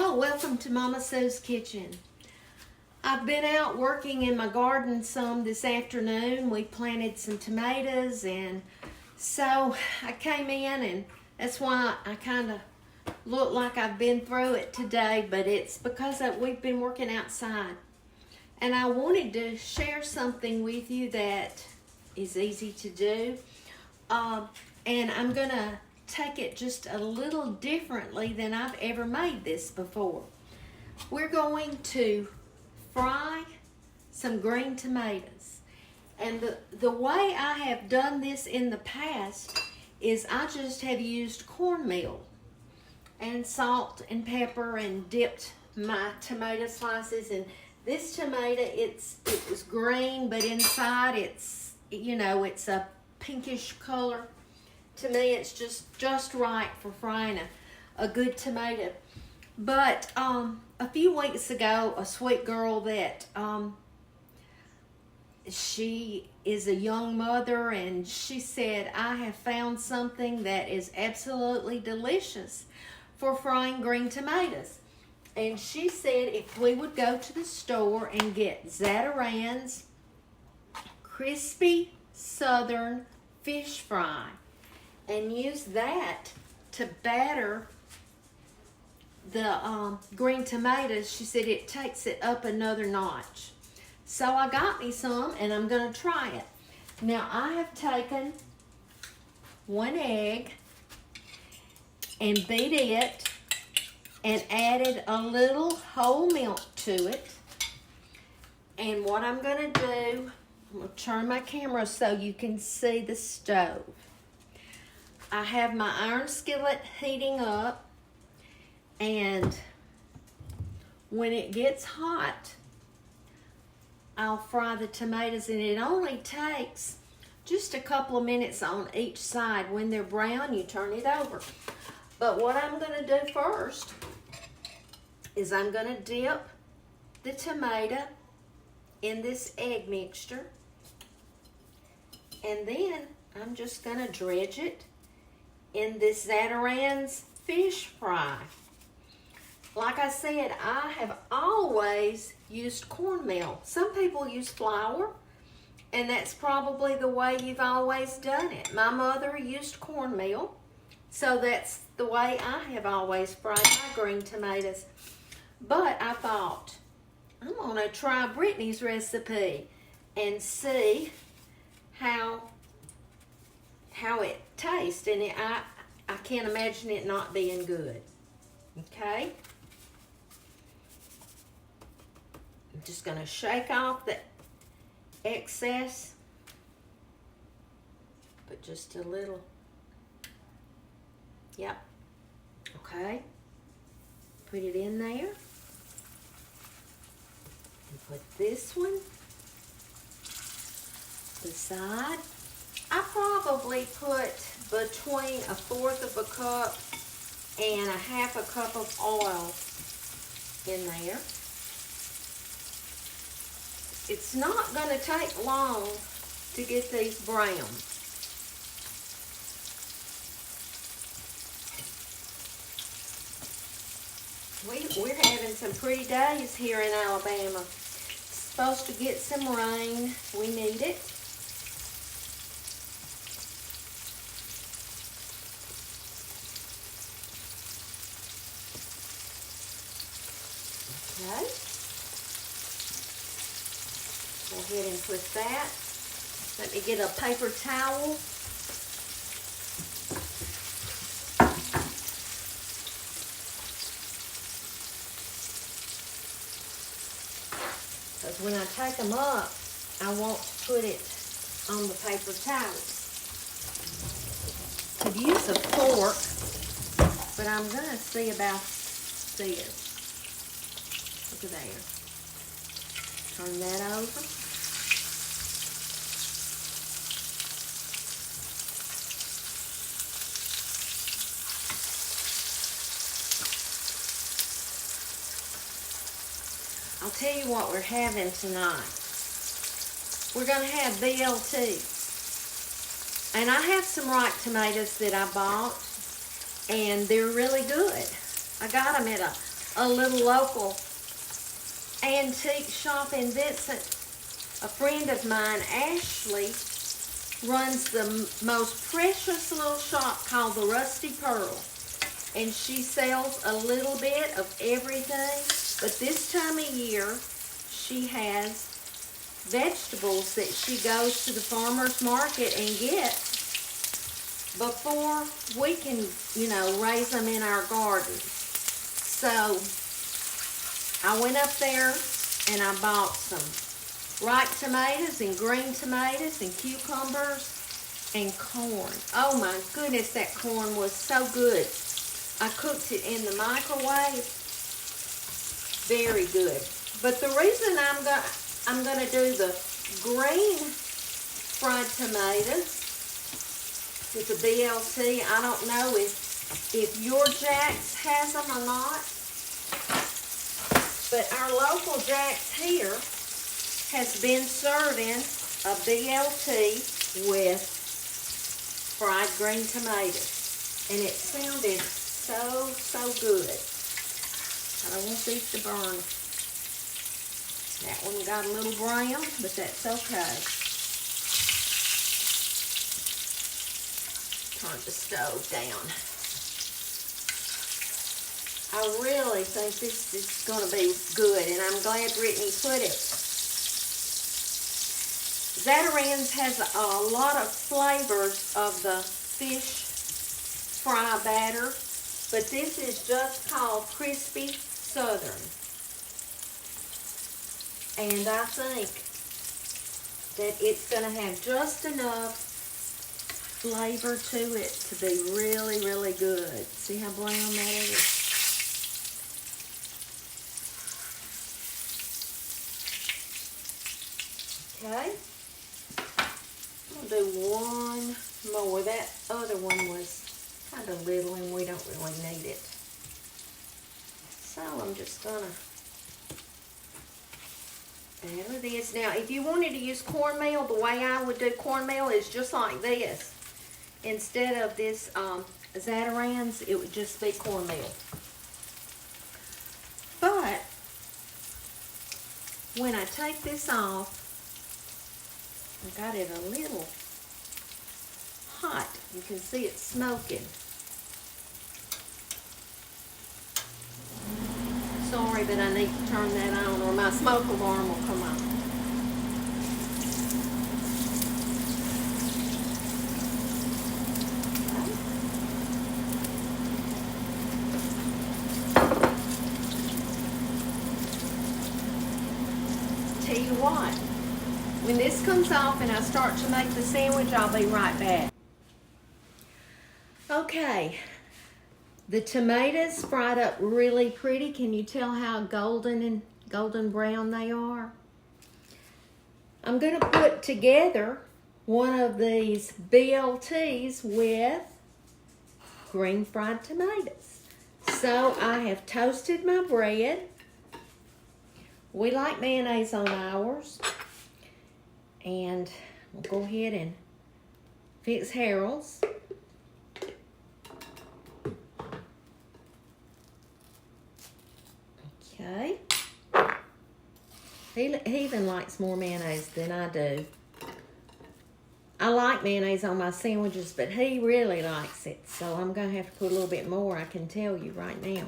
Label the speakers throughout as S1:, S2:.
S1: Hello, welcome to Mama Sue's Kitchen. I've been out working in my garden some this afternoon. We planted some tomatoes, and so I came in, and that's why I kind of look like I've been through it today, but it's because we've been working outside. And I wanted to share something with you that is easy to do. And I'm going to take it just a little differently than I've ever made this before. We're going to fry some green tomatoes. And the way I have done this in the past is I just have used cornmeal and salt and pepper and dipped my tomato slices. And this tomato, it was green, but inside it's, it's a pinkish color. To me, it's just right for frying a good tomato. But a few weeks ago, a sweet girl that she is a young mother, and she said, I have found something that is absolutely delicious for frying green tomatoes. And she said if we would go to the store and get Zatarains crispy southern fish fry and use that to batter the green tomatoes, she said it takes it up another notch. So I got me some, and I'm going to try it. Now, I have taken 1 egg and beat it and added a little whole milk to it. And what I'm going to do, I'm going to turn my camera so you can see the stove. I have my iron skillet heating up, and when it gets hot, I'll fry the tomatoes, and it only takes just a couple of minutes on each side. When they're brown, you turn it over. But what I'm going to do first is I'm going to dip the tomato in this egg mixture, and then I'm just going to dredge it in this Zatarains fish fry. Like I said, I have always used cornmeal. Some people use flour, and that's probably the way you've always done it. My mother used cornmeal, so that's the way I have always fried my green tomatoes. But I thought, I'm going to try Brittany's recipe and see how it tastes, and I can't imagine it not being good. Okay, I'm just going to shake off the excess, but just a little. Yep. Okay, put it in there and put this one beside. I probably put between 1/4 of a cup and 1/2 cup of oil in there. It's not going to take long to get these brown. We're having some pretty days here in Alabama. It's supposed to get some rain. We need it. Okay. Go ahead and put that. Let me get a paper towel. Because when I take them up, I want to put it on the paper towels. Could use a fork, but I'm going to see about this. Look at there. Turn that over. I'll tell you what we're having tonight. We're going to have BLT. And I have some ripe tomatoes that I bought, and they're really good. I got them at a little local antique shop in Vincent. A friend of mine, Ashley, runs the most precious little shop called the Rusty Pearl. And she sells a little bit of everything. But this time of year, she has vegetables that she goes to the farmer's market and gets before we can, you know, raise them in our garden. So I went up there and I bought some ripe tomatoes and green tomatoes and cucumbers and corn. Oh my goodness, that corn was so good. I cooked it in the microwave. Very good. But the reason I'm gonna do the green fried tomatoes with the BLT, I don't know if your Jack's has them or not, but our local Jack's here has been serving a BLT with fried green tomatoes, and it sounded so good. I don't want these to burn. That one got a little brown, but that's okay. Turn the stove down. I really think this is going to be good, and I'm glad Brittany put it. Zatarains has a lot of flavors of the fish fry batter, but this is just called Crispy Southern. And I think that it's going to have just enough flavor to it to be really, really good. See how brown that is? Okay. I'm going to do one more. That other one was kind of little and we don't really need it. So I'm just going to add this. Now, if you wanted to use cornmeal, the way I would do cornmeal is just like this. Instead of this Zatarains, it would just be cornmeal. But when I take this off, I got it a little hot. You can see it smoking. Sorry, but I need to turn that on or my smoke alarm will come on. Tell you what, when this comes off and I start to make the sandwich, I'll be right back. Okay, the tomatoes fried up really pretty. Can you tell how golden brown they are? I'm going to put together one of these BLTs with green fried tomatoes. So I have toasted my bread. We like mayonnaise on ours. And we'll go ahead and fix Harold's. Okay. He even likes more mayonnaise than I do. I like mayonnaise on my sandwiches, but he really likes it. So I'm going to have to put a little bit more, I can tell you right now.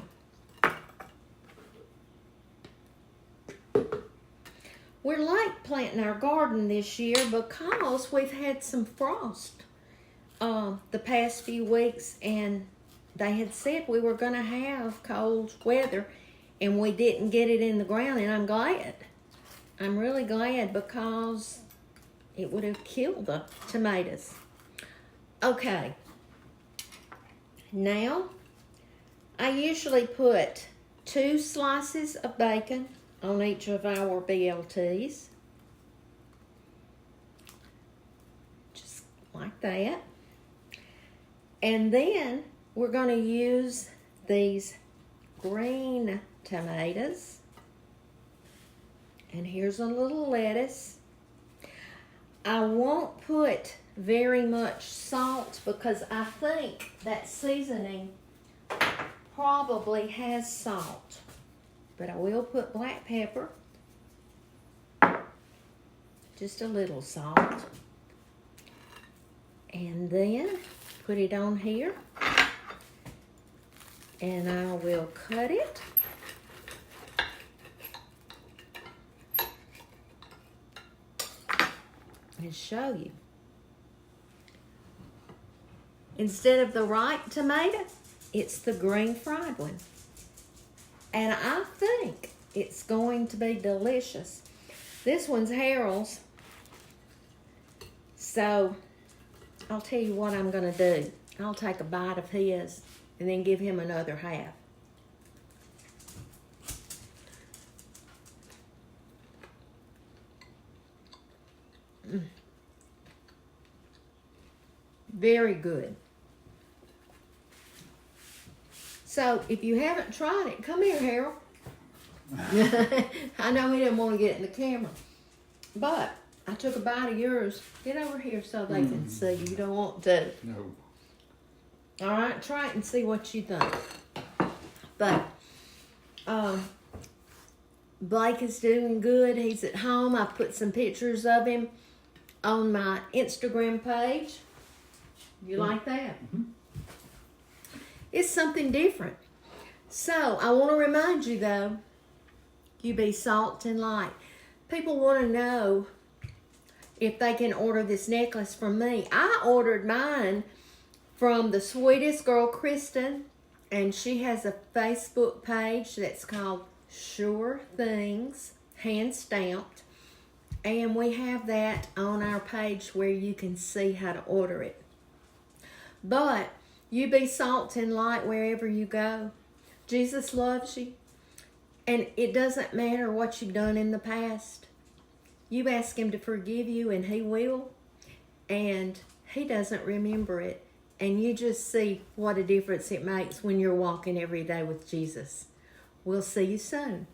S1: We're like planting our garden this year because we've had some frost the past few weeks, and they had said we were going to have cold weather, and we didn't get it in the ground, and I'm glad. I'm really glad because it would have killed the tomatoes. Okay. Now, I usually put 2 slices of bacon on each of our BLTs. Just like that. And then we're going to use these green tomatoes. And here's a little lettuce. I won't put very much salt because I think that seasoning probably has salt. but I will put black pepper. Just a little salt. And then put it on here. And I will cut it. And show you. Instead of the ripe tomato, it's the green fried one. And I think it's going to be delicious. This one's Harold's. So, I'll tell you what I'm going to do. I'll take a bite of his and then give him another half. Very good. So, if you haven't tried it, come here, Harold. I know he didn't want to get in the camera. But, I took a bite of yours. Get over here so they can see. You don't want to.
S2: No.
S1: All right, try it and see what you think. But, Blake is doing good. He's at home. I put some pictures of him on my Instagram page. You like that?
S2: Mm-hmm.
S1: It's something different. So, I want to remind you, though, you be salt and light. People want to know if they can order this necklace from me. I ordered mine from the sweetest girl, Kristen, and she has a Facebook page that's called Sure Things, hand stamped, and we have that on our page where you can see how to order it. But you be salt and light wherever you go. Jesus loves you, and it doesn't matter what you've done in the past. You ask him to forgive you, and he will, and he doesn't remember it. And you just see what a difference it makes when you're walking every day with Jesus. We'll see you soon.